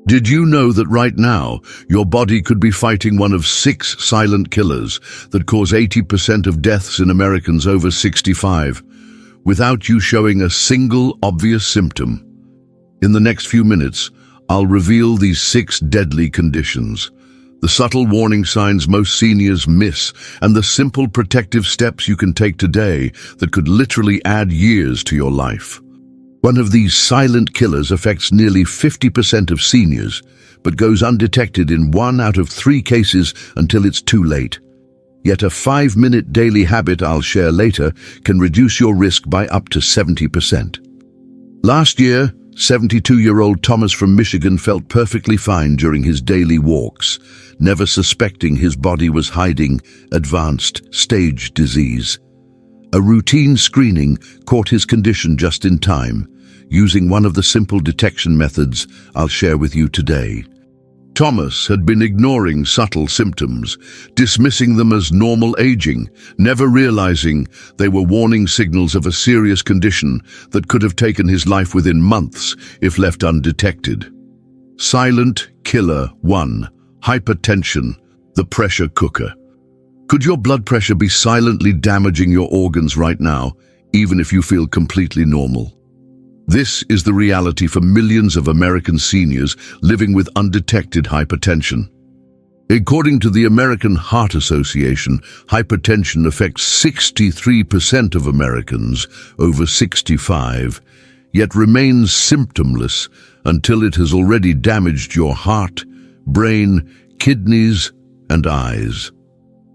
Did you know that right now, your body could be fighting one of 6 silent killers that cause 80% of deaths in Americans over 65, without you showing a single obvious symptom? In the next few minutes, I'll reveal these 6 deadly conditions, the subtle warning signs most seniors miss, and the simple protective steps you can take today that could literally add years to your life. One of these silent killers affects nearly 50% of seniors, but goes undetected in 1 out of 3 cases until it's too late. Yet a 5-minute daily habit I'll share later can reduce your risk by up to 70%. Last year, 72-year-old Thomas from Michigan felt perfectly fine during his daily walks, never suspecting his body was hiding advanced stage disease. A routine screening caught his condition just in time, using one of the simple detection methods I'll share with you today. Thomas had been ignoring subtle symptoms, dismissing them as normal aging, never realizing they were warning signals of a serious condition that could have taken his life within months if left undetected. Silent Killer 1. Hypertension, the pressure cooker. Could your blood pressure be silently damaging your organs right now, even if you feel completely normal? This is the reality for millions of American seniors living with undetected hypertension. According to the American Heart Association, hypertension affects 63% of Americans over 65, yet remains symptomless until it has already damaged your heart, brain, kidneys, and eyes.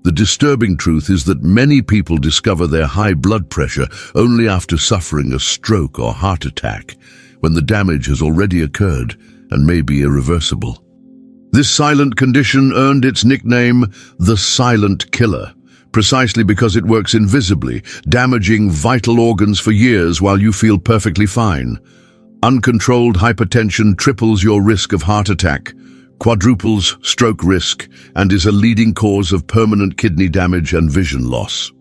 The disturbing truth is that many people discover their high blood pressure only after suffering a stroke or heart attack, when the damage has already occurred and may be irreversible. This silent condition earned its nickname, the silent killer, precisely because it works invisibly, damaging vital organs for years while you feel perfectly fine. Uncontrolled hypertension triples your risk of heart attack, quadruples stroke risk, and is a leading cause of permanent kidney damage and vision loss.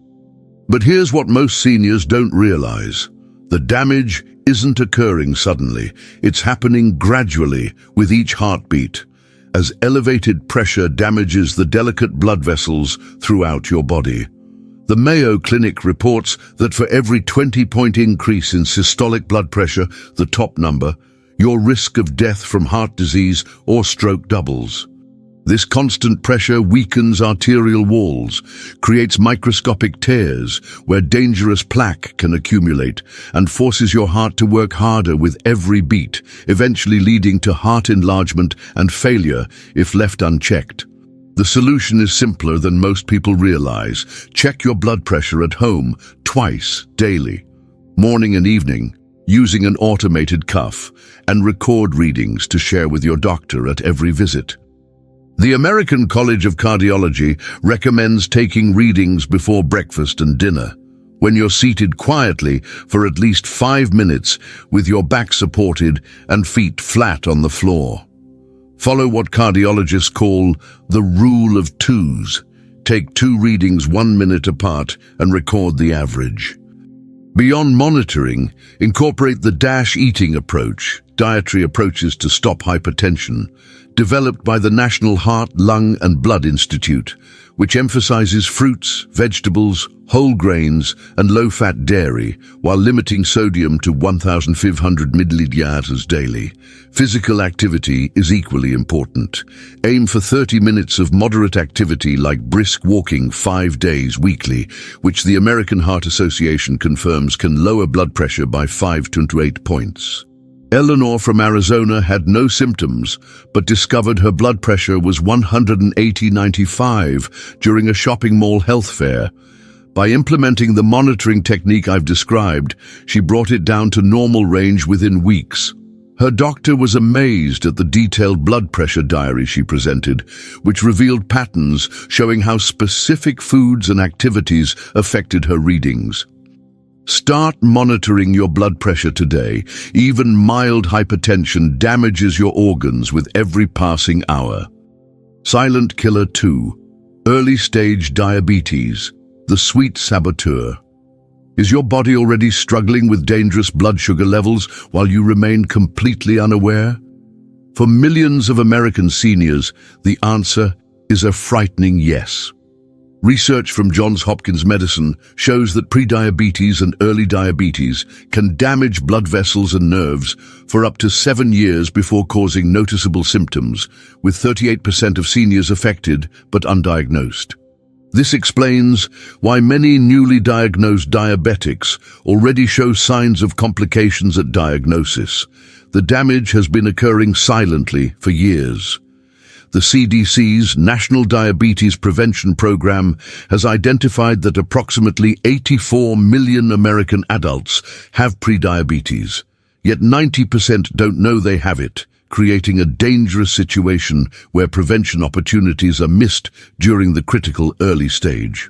But here's what most seniors don't realize. The damage isn't occurring suddenly. It's happening gradually with each heartbeat, as elevated pressure damages the delicate blood vessels throughout your body. The Mayo Clinic reports that for every 20-point increase in systolic blood pressure, the top number, your risk of death from heart disease or stroke doubles. This constant pressure weakens arterial walls, creates microscopic tears where dangerous plaque can accumulate, and forces your heart to work harder with every beat, eventually leading to heart enlargement and failure if left unchecked. The solution is simpler than most people realize. Check your blood pressure at home twice daily, morning and evening, using an automated cuff, and record readings to share with your doctor at every visit. The American College of Cardiology recommends taking readings before breakfast and dinner, when you're seated quietly for at least 5 minutes with your back supported and feet flat on the floor. Follow what cardiologists call the rule of 2s. Take 2 readings 1 minute apart and record the average. Beyond monitoring, incorporate the DASH eating approach, dietary approaches to stop hypertension, developed by the National Heart, Lung and Blood Institute, which emphasizes fruits, vegetables, whole grains and low-fat dairy while limiting sodium to 1,500 milliliters daily. Physical activity is equally important. Aim for 30 minutes of moderate activity like brisk walking 5 days weekly, which the American Heart Association confirms can lower blood pressure by 5 to 8 points. Eleanor from Arizona had no symptoms, but discovered her blood pressure was 180/95 during a shopping mall health fair. By implementing the monitoring technique I've described, she brought it down to normal range within weeks. Her doctor was amazed at the detailed blood pressure diary she presented, which revealed patterns showing how specific foods and activities affected her readings. Start monitoring your blood pressure today. Even mild hypertension damages your organs with every passing hour. Silent Killer 2. Early stage diabetes, the sweet saboteur. Is your body already struggling with dangerous blood sugar levels while you remain completely unaware? For millions of American seniors, the answer is a frightening yes. Research from Johns Hopkins Medicine shows that prediabetes and early diabetes can damage blood vessels and nerves for up to 7 years before causing noticeable symptoms, with 38% of seniors affected but undiagnosed. This explains why many newly diagnosed diabetics already show signs of complications at diagnosis. The damage has been occurring silently for years. The CDC's National Diabetes Prevention Program has identified that approximately 84 million American adults have prediabetes, yet 90% don't know they have it, creating a dangerous situation where prevention opportunities are missed during the critical early stage.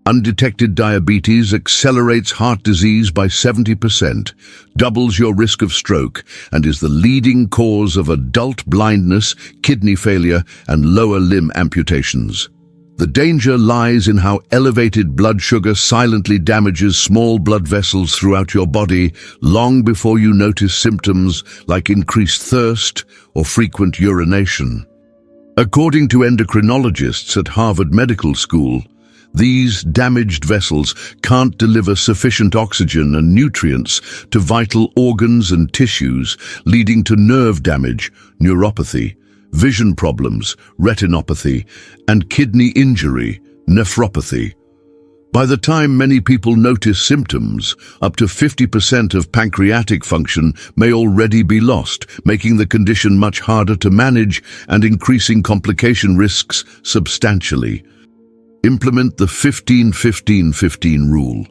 Undetected diabetes accelerates heart disease by 70%, doubles your risk of stroke, and is the leading cause of adult blindness, kidney failure, and lower limb amputations. The danger lies in how elevated blood sugar silently damages small blood vessels throughout your body long before you notice symptoms like increased thirst or frequent urination. According to endocrinologists at Harvard Medical School, these damaged vessels can't deliver sufficient oxygen and nutrients to vital organs and tissues, leading to nerve damage, neuropathy, vision problems, retinopathy, and kidney injury, nephropathy. By the time many people notice symptoms, up to 50% of pancreatic function may already be lost, making the condition much harder to manage and increasing complication risks substantially. Implement the 15-15-15 rule.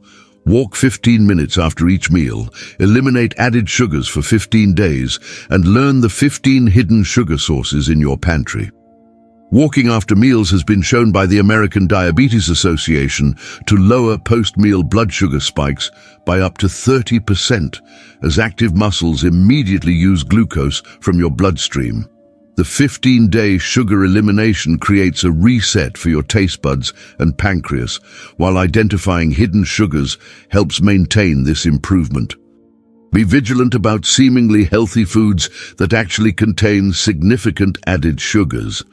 Walk 15 minutes after each meal, eliminate added sugars for 15 days, and learn the 15 hidden sugar sources in your pantry. Walking after meals has been shown by the American Diabetes Association to lower post-meal blood sugar spikes by up to 30%, as active muscles immediately use glucose from your bloodstream. The 15-day sugar elimination creates a reset for your taste buds and pancreas, while identifying hidden sugars helps maintain this improvement. Be vigilant about seemingly healthy foods that actually contain significant added sugars.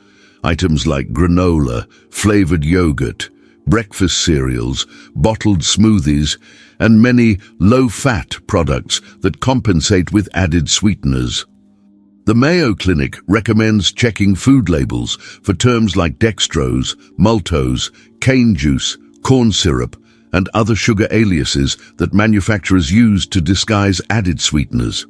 Items like granola, flavored yogurt, breakfast cereals, bottled smoothies, and many low-fat products that compensate with added sweeteners. The Mayo Clinic recommends checking food labels for terms like dextrose, maltose, cane juice, corn syrup, and other sugar aliases that manufacturers use to disguise added sweeteners.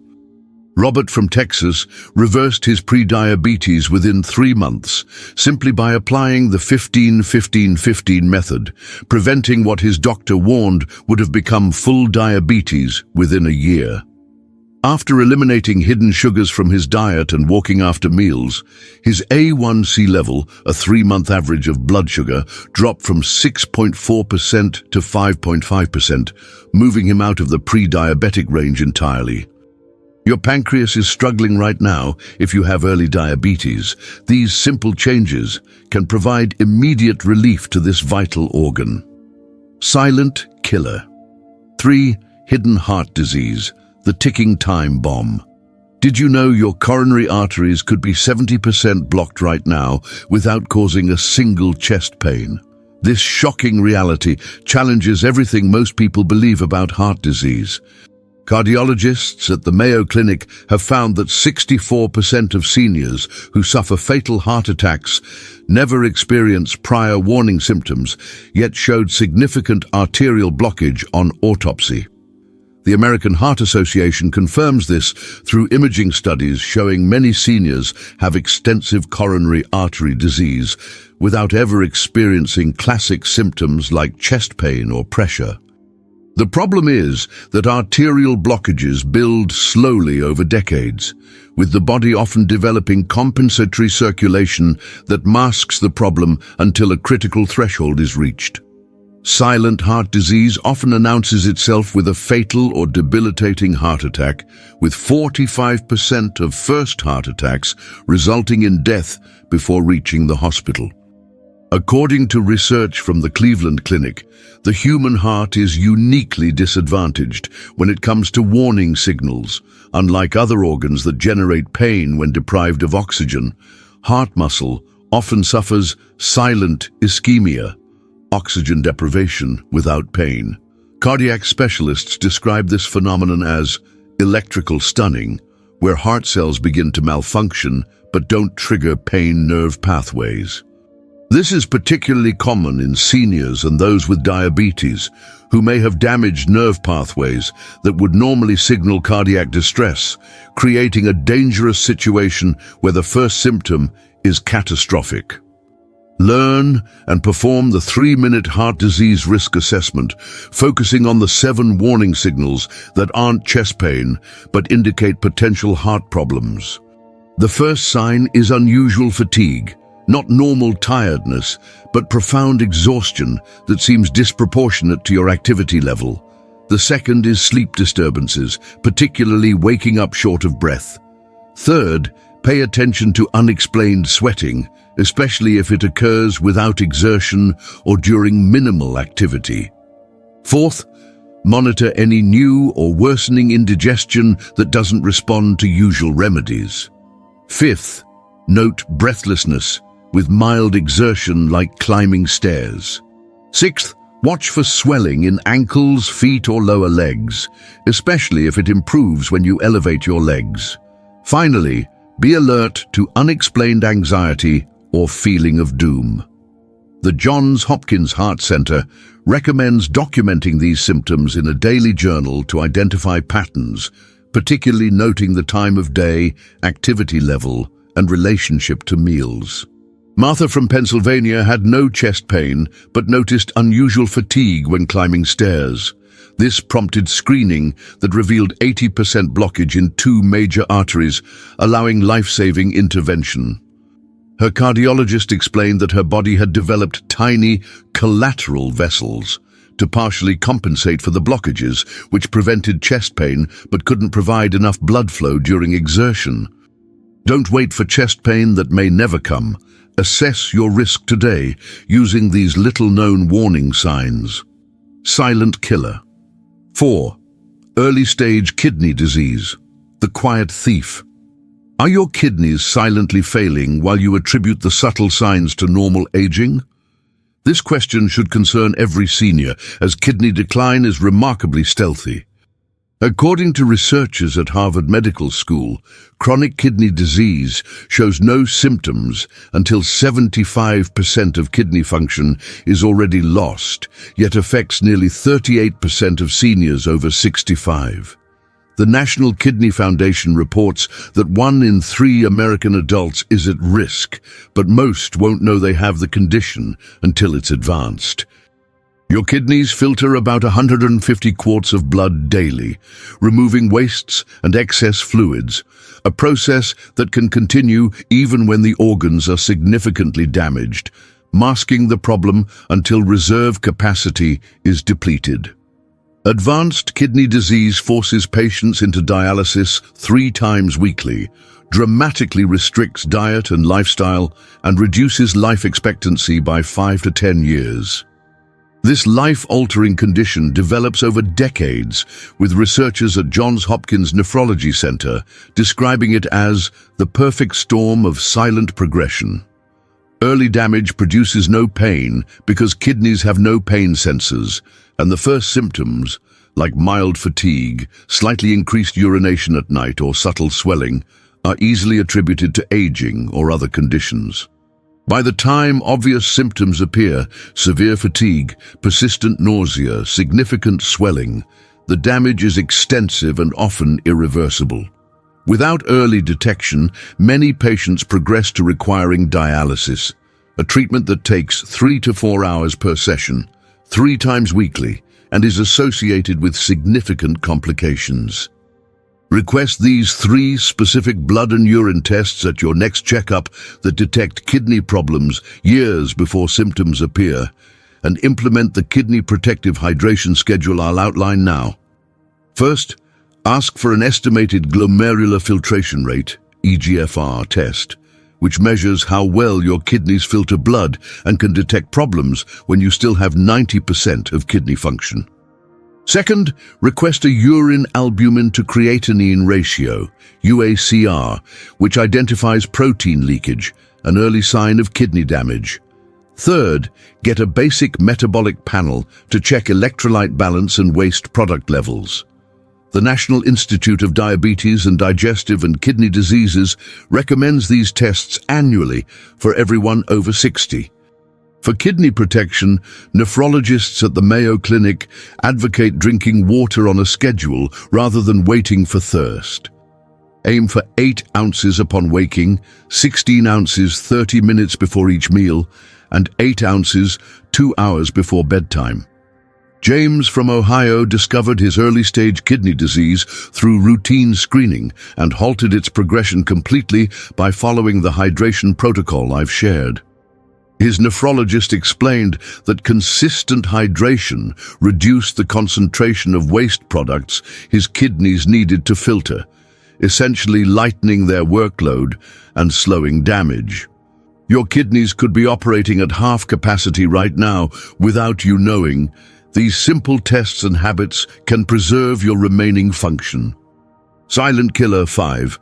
Robert from Texas reversed his prediabetes within 3 months simply by applying the 15-15-15 method, preventing what his doctor warned would have become full diabetes within a year. After eliminating hidden sugars from his diet and walking after meals, his A1C level, a 3-month average of blood sugar, dropped from 6.4% to 5.5%, moving him out of the pre-diabetic range entirely. Your pancreas is struggling right now if you have early diabetes. These simple changes can provide immediate relief to this vital organ. Silent killer. 3. Hidden heart disease. The ticking time bomb. Did you know your coronary arteries could be 70% blocked right now without causing a single chest pain? This shocking reality challenges everything most people believe about heart disease. Cardiologists at the Mayo Clinic have found that 64% of seniors who suffer fatal heart attacks never experience prior warning symptoms, yet showed significant arterial blockage on autopsy. The American Heart Association confirms this through imaging studies showing many seniors have extensive coronary artery disease without ever experiencing classic symptoms like chest pain or pressure. The problem is that arterial blockages build slowly over decades, with the body often developing compensatory circulation that masks the problem until a critical threshold is reached. Silent heart disease often announces itself with a fatal or debilitating heart attack, with 45% of first heart attacks resulting in death before reaching the hospital. According to research from the Cleveland Clinic, the human heart is uniquely disadvantaged when it comes to warning signals. Unlike other organs that generate pain when deprived of oxygen, heart muscle often suffers silent ischemia, oxygen deprivation without pain. Cardiac specialists describe this phenomenon as electrical stunning, where heart cells begin to malfunction but don't trigger pain nerve pathways. This is particularly common in seniors and those with diabetes, who may have damaged nerve pathways that would normally signal cardiac distress, creating a dangerous situation where the first symptom is catastrophic. Learn and perform the 3-minute heart disease risk assessment, focusing on the 7 warning signals that aren't chest pain but indicate potential heart problems. The first sign is unusual fatigue. Not normal tiredness, but profound exhaustion that seems disproportionate to your activity level. The second is sleep disturbances, particularly waking up short of breath. Third, pay attention to unexplained sweating, especially if it occurs without exertion or during minimal activity. Fourth, monitor any new or worsening indigestion that doesn't respond to usual remedies. Fifth, note breathlessness with mild exertion like climbing stairs. Sixth, watch for swelling in ankles, feet, or lower legs, especially if it improves when you elevate your legs. Finally, be alert to unexplained anxiety or feeling of doom. The Johns Hopkins Heart Center recommends documenting these symptoms in a daily journal to identify patterns, particularly noting the time of day, activity level, and relationship to meals. Martha from Pennsylvania had no chest pain but noticed unusual fatigue when climbing stairs. This prompted screening that revealed 80% blockage in 2 major arteries, allowing life-saving intervention. Her cardiologist explained that her body had developed tiny collateral vessels to partially compensate for the blockages, which prevented chest pain but couldn't provide enough blood flow during exertion. Don't wait for chest pain that may never come. Assess your risk today using these little-known warning signs. Silent killer. 4. Early-stage kidney disease. The quiet thief. Are your kidneys silently failing while you attribute the subtle signs to normal aging? This question should concern every senior, as kidney decline is remarkably stealthy. According to researchers at Harvard Medical School, chronic kidney disease shows no symptoms until 75% of kidney function is already lost, yet affects nearly 38% of seniors over 65. The National Kidney Foundation reports that 1 in 3 American adults is at risk, but most won't know they have the condition until it's advanced. Your kidneys filter about 150 quarts of blood daily, removing wastes and excess fluids, a process that can continue even when the organs are significantly damaged, masking the problem until reserve capacity is depleted. Advanced kidney disease forces patients into dialysis 3 times weekly, dramatically restricts diet and lifestyle, and reduces life expectancy by 5 to 10 years. This life-altering condition develops over decades, with researchers at Johns Hopkins Nephrology Center describing it as the perfect storm of silent progression. Early damage produces no pain because kidneys have no pain sensors, and the first symptoms, like mild fatigue, slightly increased urination at night, or subtle swelling, are easily attributed to aging or other conditions. By the time obvious symptoms appear, severe fatigue, persistent nausea, significant swelling, the damage is extensive and often irreversible. Without early detection, many patients progress to requiring dialysis, a treatment that takes 3 to 4 hours per session, 3 times weekly, and is associated with significant complications. Request these 3 specific blood and urine tests at your next checkup that detect kidney problems years before symptoms appear, and implement the kidney protective hydration schedule I'll outline now. First, ask for an estimated glomerular filtration rate, EGFR, test, which measures how well your kidneys filter blood and can detect problems when you still have 90% of kidney function. Second, request a urine albumin to creatinine ratio, UACR, which identifies protein leakage, an early sign of kidney damage. Third, get a basic metabolic panel to check electrolyte balance and waste product levels. The National Institute of Diabetes and Digestive and Kidney Diseases recommends these tests annually for everyone over 60. For kidney protection, nephrologists at the Mayo Clinic advocate drinking water on a schedule rather than waiting for thirst. Aim for 8 ounces upon waking, 16 ounces 30 minutes before each meal, and 8 ounces 2 hours before bedtime. James from Ohio discovered his early-stage kidney disease through routine screening and halted its progression completely by following the hydration protocol I've shared. His nephrologist explained that consistent hydration reduced the concentration of waste products his kidneys needed to filter, essentially lightening their workload and slowing damage. Your kidneys could be operating at half capacity right now without you knowing. These simple tests and habits can preserve your remaining function. Silent Killer 5.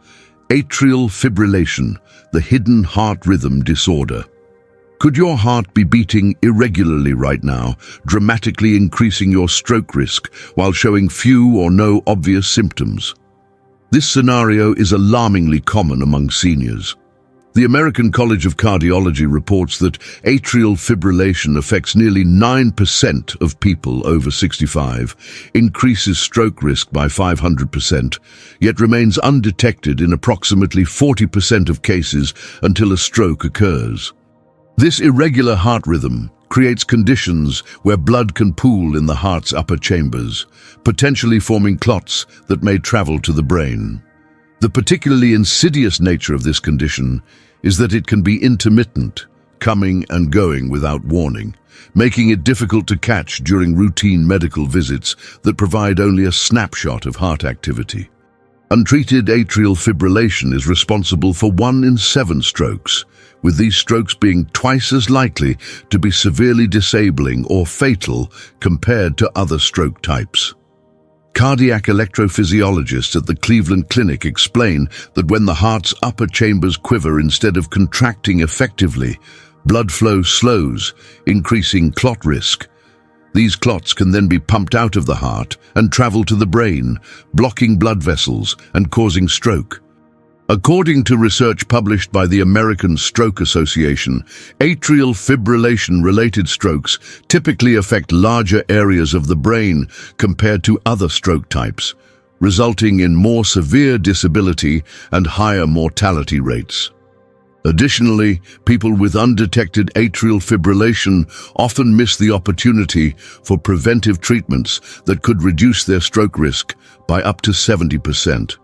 Atrial fibrillation, the hidden heart rhythm disorder. Could your heart be beating irregularly right now, dramatically increasing your stroke risk while showing few or no obvious symptoms? This scenario is alarmingly common among seniors. The American College of Cardiology reports that atrial fibrillation affects nearly 9% of people over 65, increases stroke risk by 500%, yet remains undetected in approximately 40% of cases until a stroke occurs. This irregular heart rhythm creates conditions where blood can pool in the heart's upper chambers, potentially forming clots that may travel to the brain. The particularly insidious nature of this condition is that it can be intermittent, coming and going without warning, making it difficult to catch during routine medical visits that provide only a snapshot of heart activity. Untreated atrial fibrillation is responsible for 1 in 7 strokes, with these strokes being twice as likely to be severely disabling or fatal compared to other stroke types. Cardiac electrophysiologists at the Cleveland Clinic explain that when the heart's upper chambers quiver instead of contracting effectively, blood flow slows, increasing clot risk. These clots can then be pumped out of the heart and travel to the brain, blocking blood vessels and causing stroke. According to research published by the American Stroke Association, atrial fibrillation-related strokes typically affect larger areas of the brain compared to other stroke types, resulting in more severe disability and higher mortality rates. Additionally, people with undetected atrial fibrillation often miss the opportunity for preventive treatments that could reduce their stroke risk by up to 70%.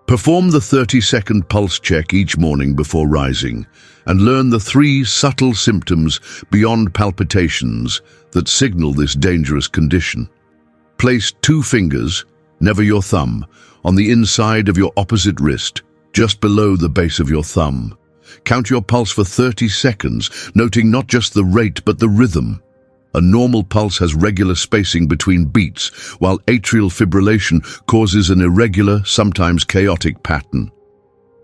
Perform the 30-second pulse check each morning before rising and learn the 3 subtle symptoms beyond palpitations that signal this dangerous condition. Place 2 fingers, never your thumb, on the inside of your opposite wrist, just below the base of your thumb. Count your pulse for 30 seconds, noting not just the rate but the rhythm. A normal pulse has regular spacing between beats, while atrial fibrillation causes an irregular, sometimes chaotic pattern.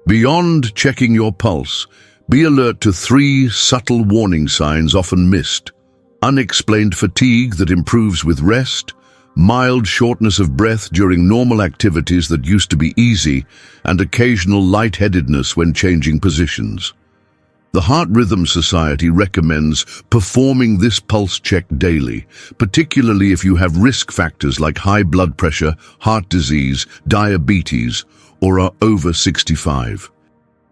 Beyond checking your pulse, be alert to 3 subtle warning signs often missed: unexplained fatigue that improves with rest, mild shortness of breath during normal activities that used to be easy, and occasional lightheadedness when changing positions. The Heart Rhythm Society recommends performing this pulse check daily, particularly if you have risk factors like high blood pressure, heart disease, diabetes, or are over 65.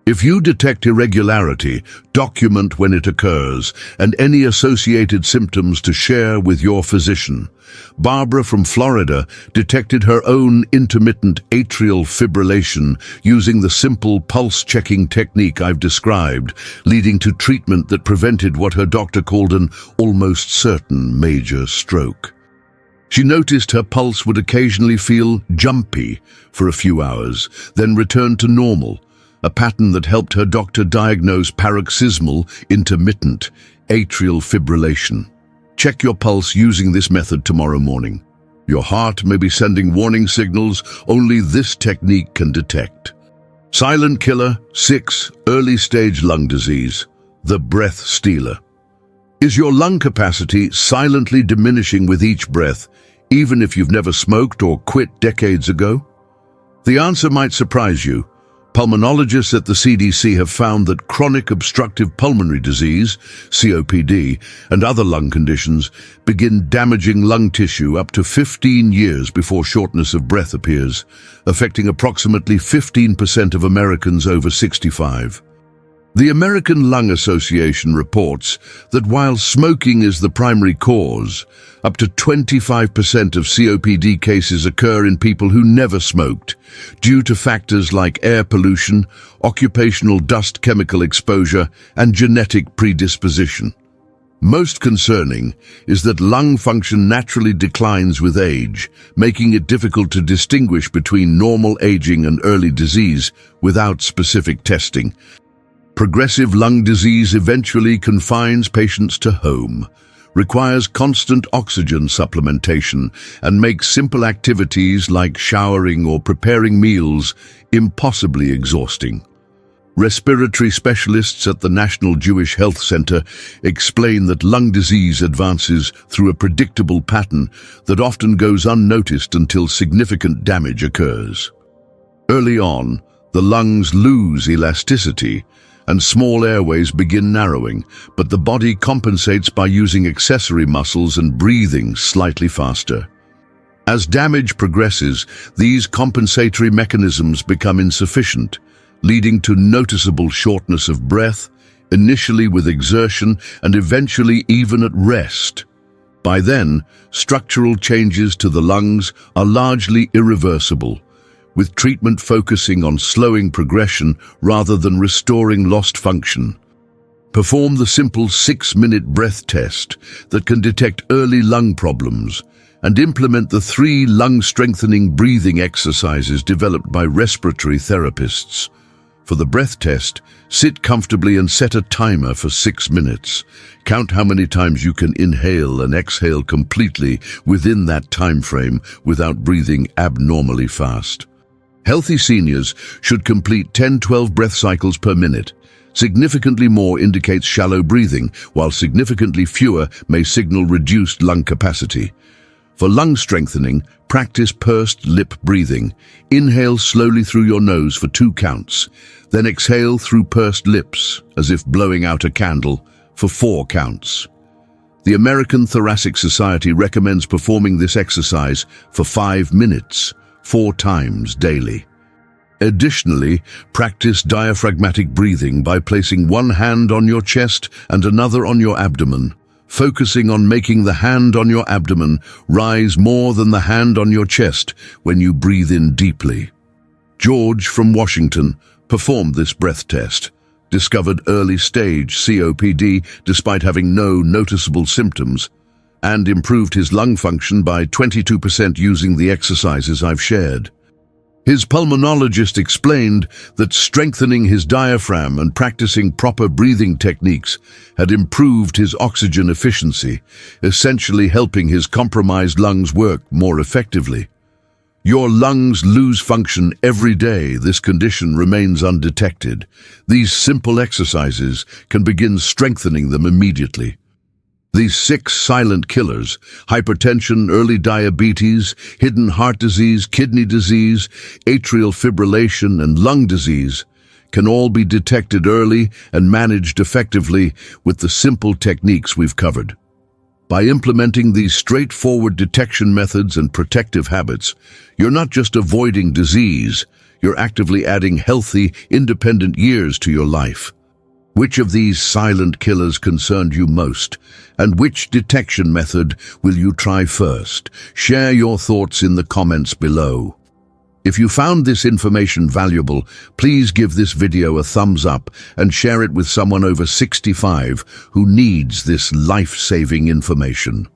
If you detect irregularity, document when it occurs and any associated symptoms to share with your physician. Barbara from Florida detected her own intermittent atrial fibrillation using the simple pulse-checking technique I've described, leading to treatment that prevented what her doctor called an almost certain major stroke. She noticed her pulse would occasionally feel jumpy for a few hours, then return to normal, a pattern that helped her doctor diagnose paroxysmal intermittent atrial fibrillation. Check your pulse using this method tomorrow morning. Your heart may be sending warning signals only this technique can detect. Silent killer 6, early stage lung disease, the breath stealer. Is your lung capacity silently diminishing with each breath, even if you've never smoked or quit decades ago? The answer might surprise you. Pulmonologists at the CDC have found that chronic obstructive pulmonary disease, COPD, and other lung conditions begin damaging lung tissue up to 15 years before shortness of breath appears, affecting approximately 15% of Americans over 65. The American Lung Association reports that while smoking is the primary cause, up to 25% of COPD cases occur in people who never smoked, due to factors like air pollution, occupational dust chemical exposure, and genetic predisposition. Most concerning is that lung function naturally declines with age, making it difficult to distinguish between normal aging and early disease without specific testing. Progressive lung disease eventually confines patients to home, requires constant oxygen supplementation, and makes simple activities like showering or preparing meals impossibly exhausting. Respiratory specialists at the National Jewish Health Center explain that lung disease advances through a predictable pattern that often goes unnoticed until significant damage occurs. Early on, the lungs lose elasticity, and small airways begin narrowing, but the body compensates by using accessory muscles and breathing slightly faster. As damage progresses, these compensatory mechanisms become insufficient, leading to noticeable shortness of breath, initially with exertion and eventually even at rest. By then, structural changes to the lungs are largely irreversible, with treatment focusing on slowing progression rather than restoring lost function. Perform the simple 6-minute breath test that can detect early lung problems, and implement the 3 lung-strengthening breathing exercises developed by respiratory therapists. For the breath test, sit comfortably and set a timer for 6 minutes. Count how many times you can inhale and exhale completely within that time frame without breathing abnormally fast. Healthy seniors should complete 10-12 breath cycles per minute. Significantly more indicates shallow breathing, while significantly fewer may signal reduced lung capacity. For lung strengthening, practice pursed lip breathing. Inhale slowly through your nose for 2 counts, then exhale through pursed lips, as if blowing out a candle, for 4 counts. The American Thoracic Society recommends performing this exercise for 5 minutes, 4 times daily. Additionally, practice diaphragmatic breathing by placing one hand on your chest and another on your abdomen, focusing on making the hand on your abdomen rise more than the hand on your chest when you breathe in deeply. George from Washington performed this breath test, discovered early-stage COPD despite having no noticeable symptoms, and improved his lung function by 22% using the exercises I've shared. His pulmonologist explained that strengthening his diaphragm and practicing proper breathing techniques had improved his oxygen efficiency, essentially helping his compromised lungs work more effectively. Your lungs lose function every day this condition remains undetected. These simple exercises can begin strengthening them immediately. These 6 silent killers, hypertension, early diabetes, hidden heart disease, kidney disease, atrial fibrillation, and lung disease, can all be detected early and managed effectively with the simple techniques we've covered. By implementing these straightforward detection methods and protective habits, you're not just avoiding disease, you're actively adding healthy, independent years to your life. Which of these silent killers concerned you most, and which detection method will you try first? Share your thoughts in the comments below. If you found this information valuable, please give this video a thumbs up and share it with someone over 65 who needs this life-saving information.